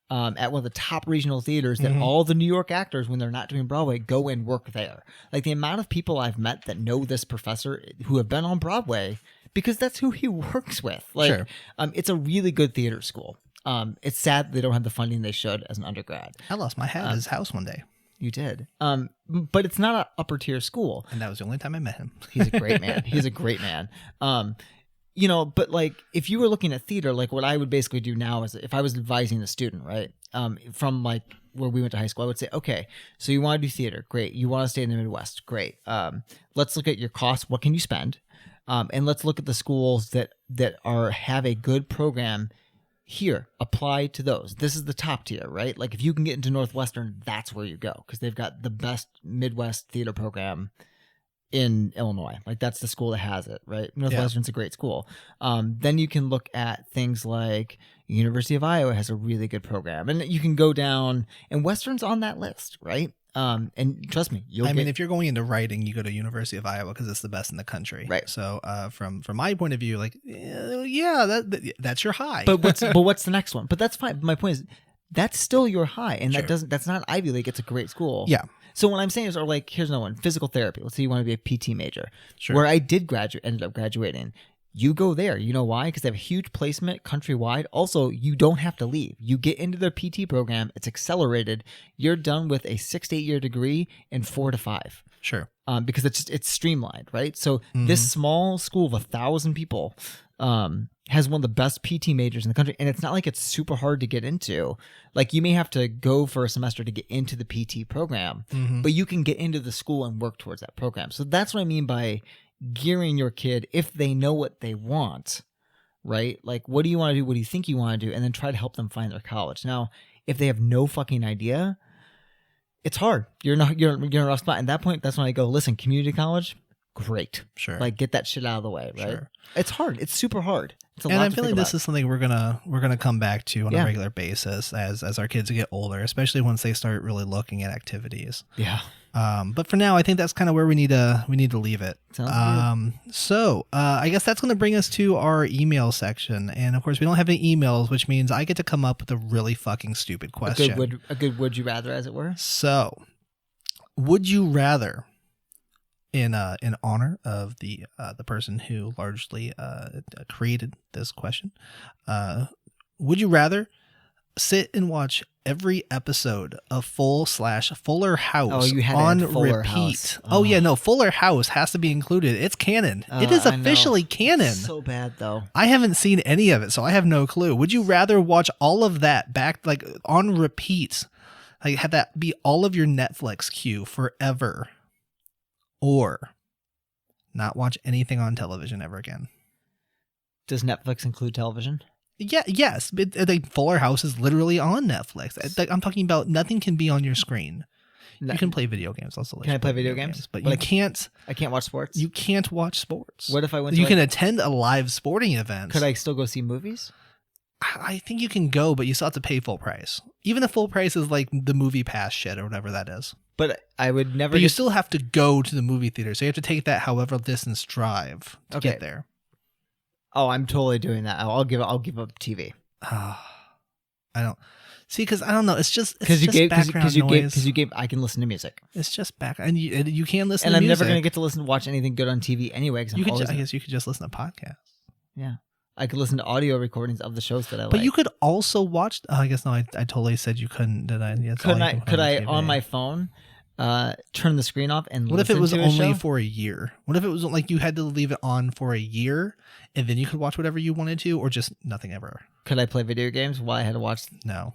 at one of the top regional theaters that all the New York actors, when they're not doing Broadway, go and work there. Like the amount of people I've met that know this professor who have been on Broadway because that's who he works with. Like, Sure. It's a really good theater school. It's sad they don't have the funding they should as an undergrad. I lost my hat at his house one day. You did. But it's not an upper tier school. And that was the only time I met him. He's a great man. He's a great man. But like if you were looking at theater, like what I would basically do now is if I was advising a student, right, from like where we went to high school, I would say, okay, so you want to do theater, great. You want to stay in the Midwest, great. Let's look at your costs. What can you spend? And let's look at the schools that have a good program here. Apply to those. This is the top tier, right? Like if you can get into Northwestern, that's where you go because they've got the best Midwest theater program in Illinois. Like that's the school that has it, right? Northwestern's a great school. Then you can look at things like University of Iowa has a really good program, and you can go down, and Western's on that list, right? And trust me, I mean, if you're going into writing, you go to University of Iowa because it's the best in the country, right? So, from my point of view, like, yeah, that's your high. But what's the next one? But that's fine. My point is, that's still your high, and that's not Ivy League. It's a great school. Yeah. So what I'm saying is, or like, here's another one: physical therapy. Let's say you want to be a PT major, where I did ended up graduating. You go there. You know why? Because they have a huge placement countrywide. Also, you don't have to leave. You get into their PT program. It's accelerated. You're done with a 6 to 8 year degree in 4 to 5. Sure. Because it's streamlined, right? So this small school of 1,000 people has one of the best PT majors in the country, and it's not like it's super hard to get into. Like you may have to go for a semester to get into the PT program, but you can get into the school and work towards that program. So that's what I mean by gearing your kid if they know what they want, right? Like, what do you want to do? What do you think you want to do? And then try to help them find their college. Now, if they have no fucking idea, it's hard. You're in a rough spot. At that point, that's when I go, listen, community college, great. Sure. Like, get that shit out of the way, right? Sure. It's hard. It's super hard. It's a and lot I to feel like think this about. is something we're gonna come back to on a regular basis as our kids get older, especially once they start really looking at activities. Yeah. But for now, I think that's kind of where we need to leave it. Sounds good. So I guess that's going to bring us to our email section, and of course we don't have any emails, which means I get to come up with a really fucking stupid question. A good would you rather, as it were. So, would you rather, in honor of the person who largely created this question, would you rather sit and watch every episode of Fuller House on repeat? Oh yeah, no, Fuller House has to be included. It's canon. It is officially canon. It's so bad though. I haven't seen any of it, so I have no clue. Would you rather watch all of that back, like on repeat, like have that be all of your Netflix queue forever, or not watch anything on television ever again? Does Netflix include television? Yeah, yes. Fuller House is literally on Netflix. I'm talking about nothing can be on your screen. You can play video games. Can I play video games? But you can't. I can't watch sports. You can't watch sports. What if I went? You can attend a live sporting event. Could I still go see movies? I think you can go, but you still have to pay full price. Even the full price is like the movie pass shit or whatever that is. But I would never. But you still have to go to the movie theater, so you have to take that however distance drive to get there. Oh, I'm totally doing that. I'll give up TV. I don't see because I don't know. It's just because you gave noise. I can listen to music. It's just background, and you can listen. And to I'm music. never going to get to watch anything good on TV anyway. I guess you could just listen to podcasts. Yeah, I could listen to audio recordings of the shows that I like. But you could also watch. Oh, I guess no. I totally said you couldn't. Did I? Could I on my phone? Turn the screen off and what if it was only for a year? What if it was like you had to leave it on for a year and then you could watch whatever you wanted to, or just nothing ever? Could I play video games while I had to watch? No.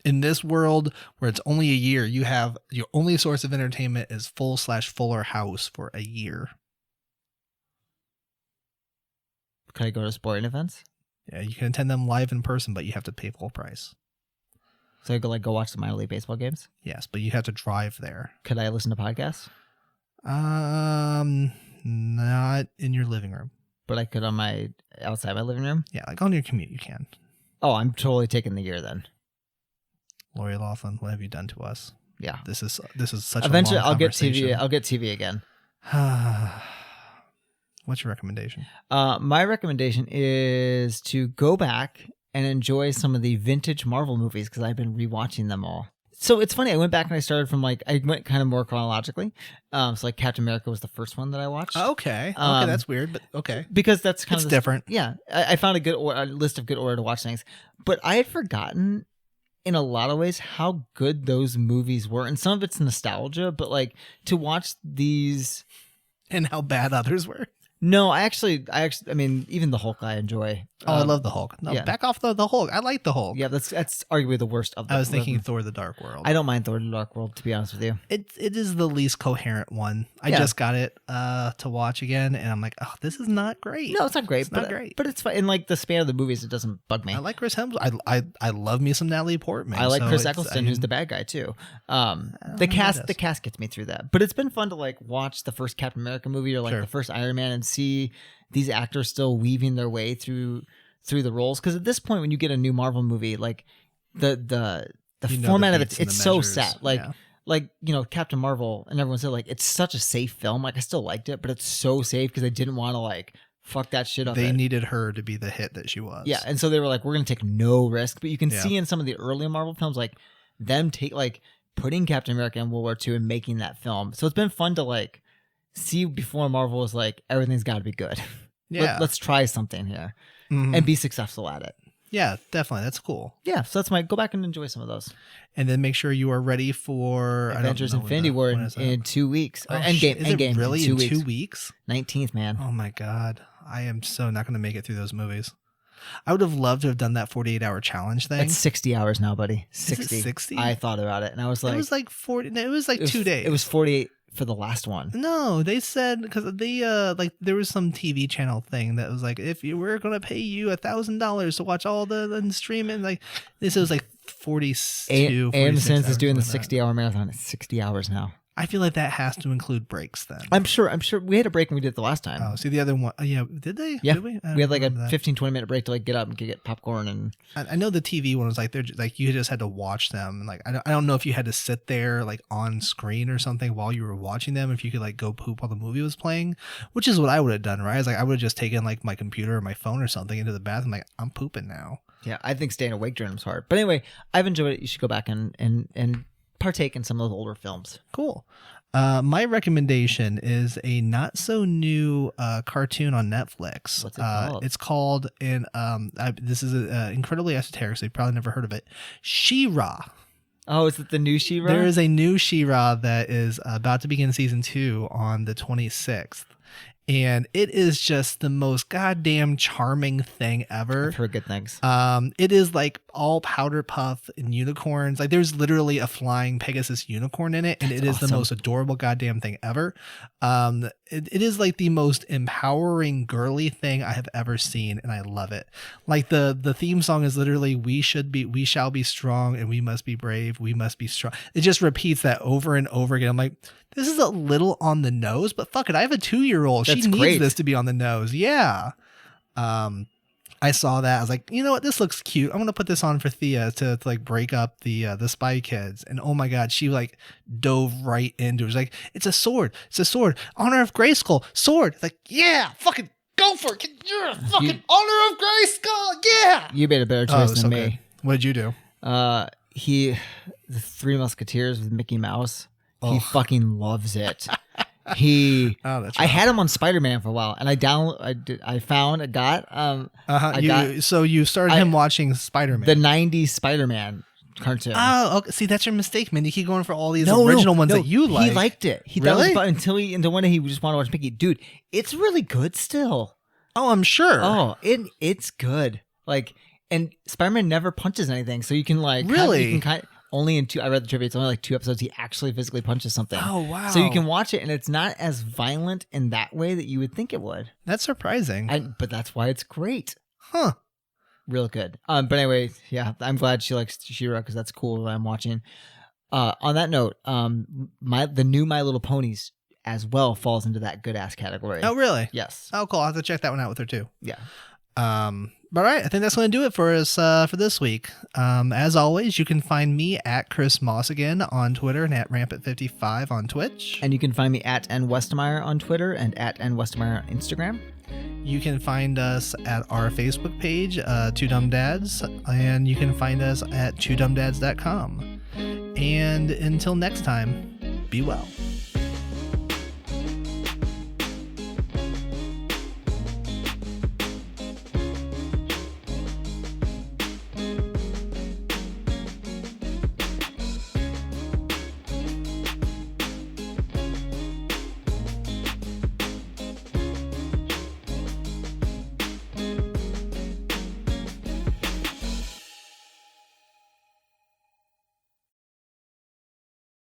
In this world where it's only a year, you have your only source of entertainment is Fuller House for a year. Could I go to sporting events? Yeah, you can attend them live in person, but you have to pay full price. So I go watch the minor league baseball games. Yes, but you have to drive there. Could I listen to podcasts? Not in your living room. But I could outside my living room. Yeah, like on your commute, you can. Oh, I'm totally taking the year then. Lori Laughlin, what have you done to us? Yeah, this is such. Eventually, a long I'll get TV. conversation. I'll get TV again. What's your recommendation? My recommendation is to go back and enjoy some of the vintage Marvel movies because I've been rewatching them all. So it's funny. I went back and I started from I went kind of more chronologically. So like Captain America was the first one that I watched. Okay, that's weird, but okay, because that's kind of different. Yeah, I found a list of good order to watch things, but I had forgotten in a lot of ways how good those movies were, and some of it's nostalgia. But like to watch these, and how bad others were. No, I mean, even the Hulk I enjoy. I love the Hulk. No, yeah. Back off the Hulk. I like the Hulk. Yeah, that's arguably the worst of them. I was thinking Thor: The Dark World. I don't mind Thor: The Dark World, to be honest with you. It is the least coherent one. I just got it to watch again, and I'm like, oh, this is not great. No, it's not great. Not great. But it's fine. In like the span of the movies, it doesn't bug me. I like Chris Hemsworth. I love me some Natalie Portman. I like Chris Eccleston, who's the bad guy too. The cast gets me through that. But it's been fun to like watch the first Captain America movie or like the first Iron Man and see these actors still weaving their way through the roles. Because at this point, when you get a new Marvel movie, like the format of it's so set. Like Captain Marvel, and everyone said like it's such a safe film. Like I still liked it, but it's so safe because I didn't want to like fuck that shit up. They needed her to be the hit that she was. Yeah, and so they were like, we're gonna take no risk. But you can see in some of the earlier Marvel films like them putting Captain America in World War II and making that film. So it's been fun to like see before Marvel was like everything's got to be good. Yeah, let's try something here and be successful at it. Yeah, definitely. That's cool. Yeah, so that's go back and enjoy some of those. And then make sure you are ready for Avengers Infinity War in 2 weeks. Endgame really in 2 weeks? 19th, man. Oh my God. I am so not going to make it through those movies. I would have loved to have done that 48-hour challenge thing. It's 60 hours now, buddy. 60. Is it 60? I thought about it, and I was like... It was like 40... No, it was like 2 days. It was 48 for the last one. No, they said... Because they, there was some TV channel thing that was like, if you were going to pay you $1,000 to watch all the streaming, like, they said it was like 42, AM Sense is doing the 60-hour marathon. It's 60 hours now. I feel like that has to include breaks then. I'm sure we had a break when we did it the last time. Oh, see the other one. Yeah, did they? Yeah. Did we? We had like a 15-20 minute break to like get up and get popcorn and I know the TV one was like they're just, like you just had to watch them. Like I don't know if you had to sit there like on screen or something while you were watching them, if you could like go poop while the movie was playing, which is what I would have done, right? I was like I would have just taken like my computer or my phone or something into the bathroom, like I'm pooping now. Yeah, I think staying awake during them is hard. But anyway, I've enjoyed it. You should go back and partake in some of those older films. Cool. My recommendation is a not so new cartoon on Netflix. What's it called? It's called, this is incredibly esoteric, so you probably never heard of it. She-Ra. Oh, is it the new She-Ra? There is a new She-Ra that is about to begin season 2 on the 26th. And it is just the most goddamn charming thing ever. I've heard good things. It is like all powder puff and unicorns. Like there's literally a flying Pegasus unicorn in it, and it is the most adorable goddamn thing ever. It is like the most empowering girly thing I have ever seen, and I love it. Like the theme song is literally we shall be strong, and we must be brave, we must be strong. It just repeats that over and over again. I'm like, this is a little on the nose, but fuck it, I have a 2-year-old. She needs this to be on the nose. Yeah. I saw that. I was like, you know what? This looks cute. I'm gonna put this on for Thea to like break up the Spy Kids. And oh my God, she like dove right into it. It was like, it's a sword. It's a sword. Honor of Grayskull. Sword. Like, yeah, fucking go for it. You're a fucking Honor of Grayskull. Yeah. You made a better choice than me. Good. What did you do? The Three Musketeers with Mickey Mouse. He fucking loves it. I had him on Spider-Man for a while, and So you started him watching Spider-Man, the 90s Spider-Man cartoon. Oh, okay. See, that's your mistake, man. You keep going for all these original ones that you like. He liked it. Really? Until one day he just wanted to watch Mickey. Dude, it's really good still. Oh, I'm sure. Oh, it's good. Like, and Spider-Man never punches anything, so you can like really. Only in 2. I read the trivia. It's only like 2 episodes. He actually physically punches something. Oh wow! So you can watch it, and it's not as violent in that way that you would think it would. That's surprising. But that's why it's great. Huh? Real good. But anyway, yeah, I'm glad she likes She-Ra because that's cool that I'm watching. On that note, the new My Little Ponies as well falls into that good ass category. Oh, really? Yes. Oh, cool. I'll have to check that one out with her too. Yeah. But all right, I think that's going to do it for us for this week. As always, you can find me at Chris Moss again on Twitter and at Rampant55 on Twitch. And you can find me at NWestmeyer on Twitter and at NWestmeyer on Instagram. You can find us at our Facebook page, Two Dumb Dads, and you can find us at twodumbdads.com. And until next time, be well.